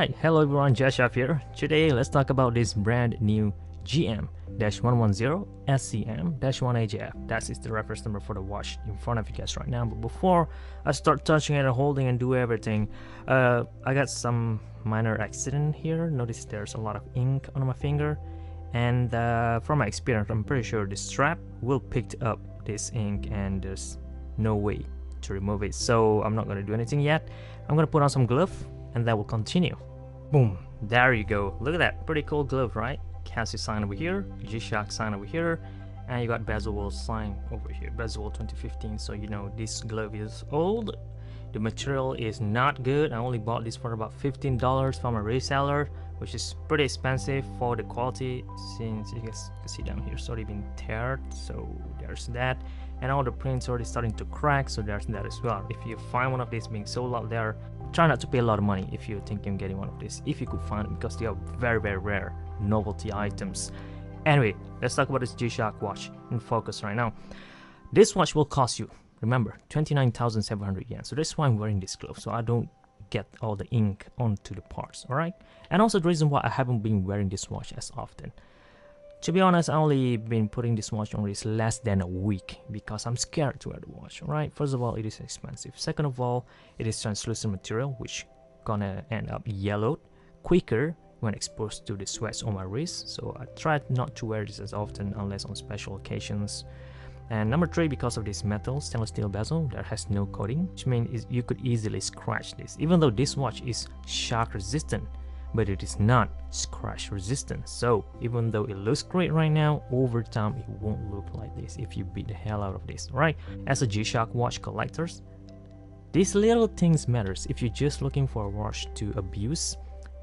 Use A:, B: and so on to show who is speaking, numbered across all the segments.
A: Alright, hello everyone, gshock here. Today let's talk about this brand new GM-110SCM-1AJF. That is the reference number for the watch in front of you guys right now. But before I start touching it and holding and do everything, I got some minor accident here. Notice there's a lot of ink on my finger, and from my experience, I'm pretty sure the strap will pick up this ink and there's no way to remove it. So I'm not going to do anything yet. I'm going to put on some glove and that will continue. Boom, there you go. Look at that, pretty cool glove, right? Casio sign over here, G-Shock sign over here, and you got Bezel sign over here, Bezel 2015. So you know this glove is old. The material is not good. I only bought this for about $15 from a reseller, which is pretty expensive for the quality, since you guys can see down here it's already been teared. So there's that, and all the prints already starting to crack, so there's that as well. If you find one of these being sold out there, try not to pay a lot of money if you're thinking of getting one of these, if you could find it, because they are very rare novelty items. Anyway, let's talk about this G-Shock watch in focus right now. This watch will cost you, remember, 29,700 yen. So that's why I'm wearing this glove, so I don't get all the ink onto the parts, alright? And also the reason why I haven't been wearing this watch as often. To be honest, I only been putting this watch on this less than a week because I'm scared to wear the watch, alright? First of all, it is expensive. Second of all, it is translucent material, which gonna end up yellowed quicker when exposed to the sweats on my wrist. So I try not to wear this as often unless on special occasions. And number three, because of this metal stainless steel bezel that has no coating, which means you could easily scratch this. Even though this watch is shock resistant, but it is not scratch resistant. So even though it looks great right now, over time it won't look like this if you beat the hell out of this, right? As a G-Shock watch collectors, these little things matters. If you're just looking for a watch to abuse,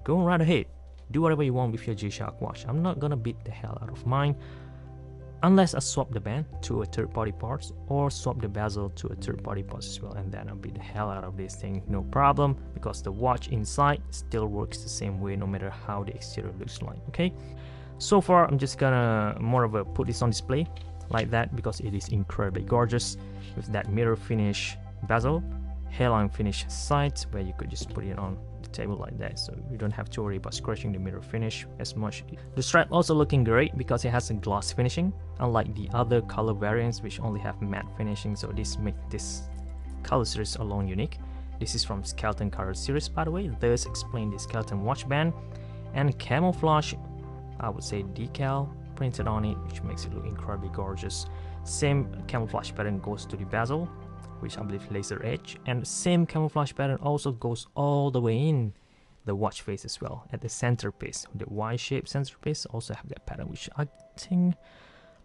A: go right ahead, do whatever you want with your G-Shock watch. I'm not gonna beat the hell out of mine unless I swap the band to a third-party parts or swap the bezel to a third-party parts as well, and then I'll beat the hell out of this thing, no problem, because the watch inside still works the same way no matter how the exterior looks like, okay? So far, I'm just gonna more of a put this on display like that because it is incredibly gorgeous with that mirror finish bezel, hairline finish sides where you could just put it on the table like that, so you don't have to worry about scratching the mirror finish as much. The strap also looking great because it has a gloss finishing, unlike the other color variants which only have matte finishing, so this makes this color series alone unique. This is from Skeleton color series, by the way, thus explain the skeleton watch band, and camouflage, I would say decal printed on it, which makes it look incredibly gorgeous. Same camouflage pattern goes to the bezel, which I believe laser edge, and the same camouflage pattern also goes all the way in the watch face as well. At the centerpiece, the Y-shaped centerpiece also have that pattern, which I think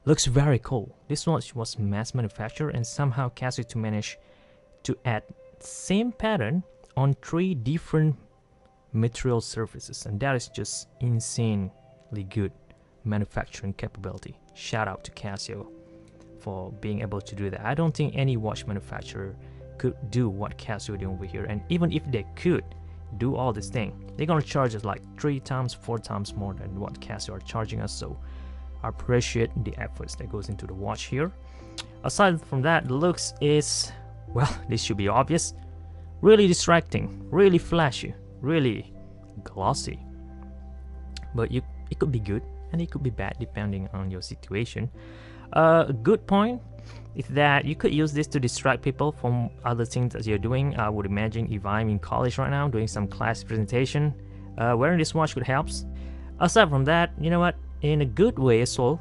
A: looks very cool. This watch was mass manufactured, and somehow Casio to manage to add same pattern on 3 different material surfaces, and that is just insanely good manufacturing capability. Shout out to Casio for being able to do that. I don't think any watch manufacturer could do what Casio did over here, and even if they could do all this thing, they're gonna charge us like 3 times, 4 times more than what Casio are charging us. So I appreciate the efforts that goes into the watch here. Aside from that, the looks is, well, this should be obvious, really distracting, really flashy, really glossy, but it could be good and it could be bad depending on your situation. A good point is that you could use this to distract people from other things that you're doing. I would imagine if I'm in college right now doing some class presentation, wearing this watch could help. Aside from that, you know what, in a good way as well,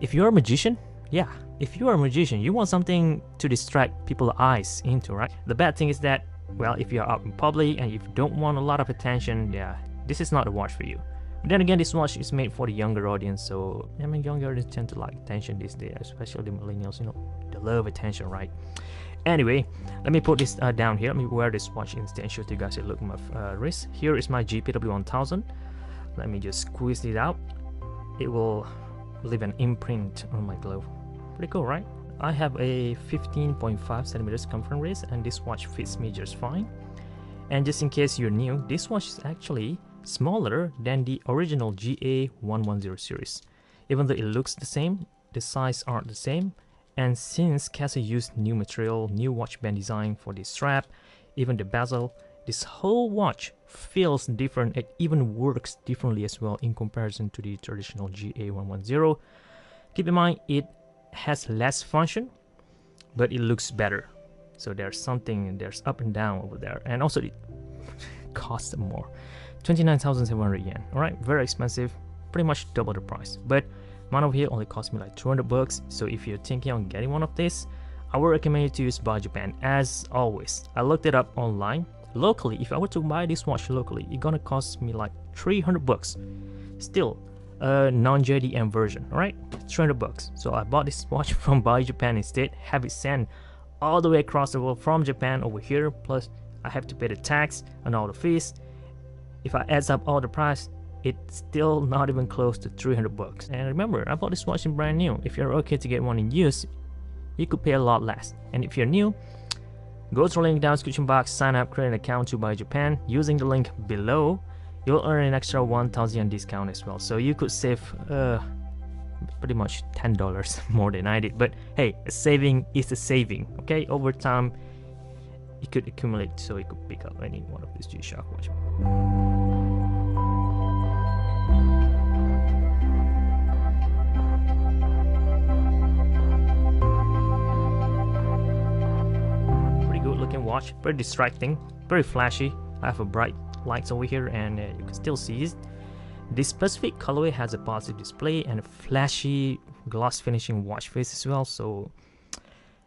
A: if you're a magician, yeah, if you're a magician, you want something to distract people's eyes into, right? The bad thing is that, well, if you're out in public and you don't want a lot of attention, yeah, this is not a watch for you. But then again, this watch is made for the younger audience, so I mean, younger audience tend to like attention these days, especially the millennials, you know, they love attention, right? Anyway, let me put this down here. Let me wear this watch instead and show you guys a look at my wrist. Here is my GPW-1000. Let me just squeeze it out. It will leave an imprint on my glove. Pretty cool, right? I have a 15.5 centimeters circumference wrist, and this watch fits me just fine. And just in case you're new, this watch is actually smaller than the original GA-110 series. Even though it looks the same, the size aren't the same, and since Casio used new material, new watch band design for this strap, even the bezel, this whole watch feels different. It even works differently as well in comparison to the traditional GA-110. Keep in mind, it has less function, but it looks better. So there's up and down over there, and also it costs more. 29,700 yen. All right, very expensive, pretty much double the price. But mine over here only cost me like 200 bucks. So if you're thinking on getting one of these, I would recommend you to use BUYEE.JP. As always, I looked it up online. Locally, if I were to buy this watch locally, it's gonna cost me like 300 bucks. Still, a non-JDM version, all right? 300 bucks. So I bought this watch from BUYEE.JP instead, have it sent all the way across the world from Japan over here, plus I have to pay the tax and all the fees. If I adds up all the price, it's still not even close to 300 bucks. And remember, I bought this watch in brand new. If you're okay to get one in use, you could pay a lot less. And if you're new, go to the link down in the description box, sign up, create an account to BUYEE.JP. Using the link below, you'll earn an extra 1,000 yen discount as well. So you could save pretty much $10 more than I did. But hey, a saving is a saving, okay? Over time, it could accumulate, so you could pick up any one of these G-Shock watches. Pretty good looking watch, very distracting, very flashy. I have a bright lights over here, and you can still see it. This specific colorway has a positive display and a flashy gloss finishing watch face as well. So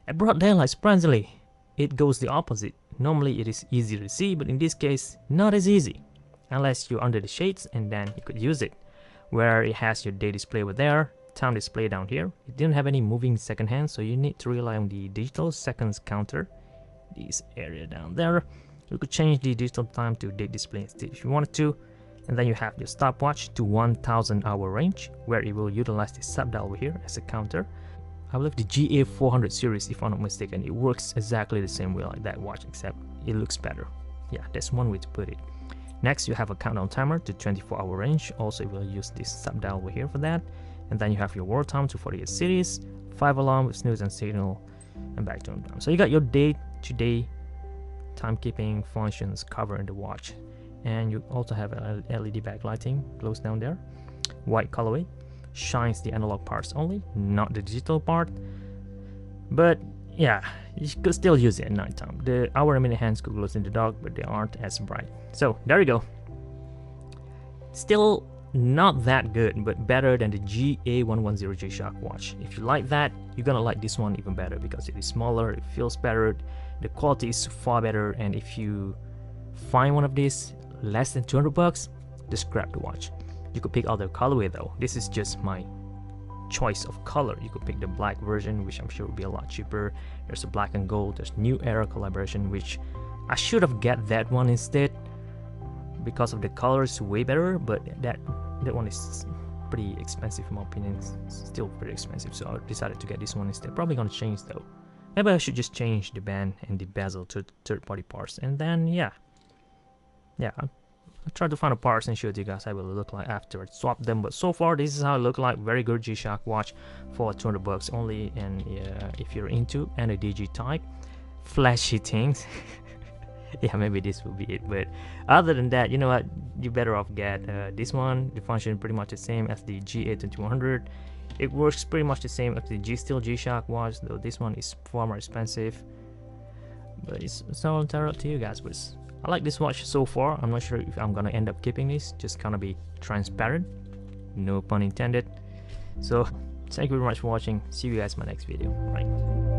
A: at broad daylight, surprisingly, it goes the opposite. Normally it is easy to see, but in this case, not as easy. Unless you're under the shades, and then you could use it. Where it has your day display over there, time display down here. It didn't have any moving second hand, so you need to rely on the digital seconds counter. This area down there. You could change the digital time to date display instead if you wanted to. And then you have your stopwatch to 1,000 hour range, where it will utilize the sub dial over here as a counter. I believe the GA400 series, if I'm not mistaken, it works exactly the same way like that watch, except it looks better. Yeah, that's one way to put it. Next, you have a countdown timer to 24-hour range. Also, you will use this sub dial over here for that. And then you have your world time to 48 cities, 5 alarm with snooze and signal, and back to on time. So you got your day-to-day timekeeping functions covered in the watch. And you also have LED backlighting, glows down there. White colorway, shines the analog parts only, not the digital part. But yeah, you could still use it at nighttime. The hour and minute hands could glow in the dark, but they aren't as bright. So there you go. Still not that good, but better than the GA-110 G-Shock watch. If you like that, you're gonna like this one even better because it is smaller, it feels better, the quality is far better. And if you find one of these less than 200 bucks, just grab the watch. You could pick other colorway though. This is just my choice of color. You could pick the black version, which I'm sure will be a lot cheaper. There's a black and gold, there's New Era collaboration, which I should have get that one instead because of the color is way better, but that one is pretty expensive in my opinion. It's still pretty expensive, so I decided to get this one instead. Probably gonna change though. Maybe I should just change the band and the bezel to third-party parts, and then yeah, I'll try to find the parts and show you guys how it will look like after I swap them. But so far, this is how it look like. Very good G-Shock watch for 200 bucks only. And if you're into any DG type, flashy things, yeah, maybe this will be it. But other than that, you know what? You better off get this one. The function pretty much the same as the GA-2100. It works pretty much the same as the G-Shock watch, though this one is far more expensive. But it's all entirely up to you guys. But I like this watch so far. I'm not sure if I'm gonna end up keeping this. Just gonna be transparent, no pun intended. So thank you very much for watching. See you guys in my next video. Bye.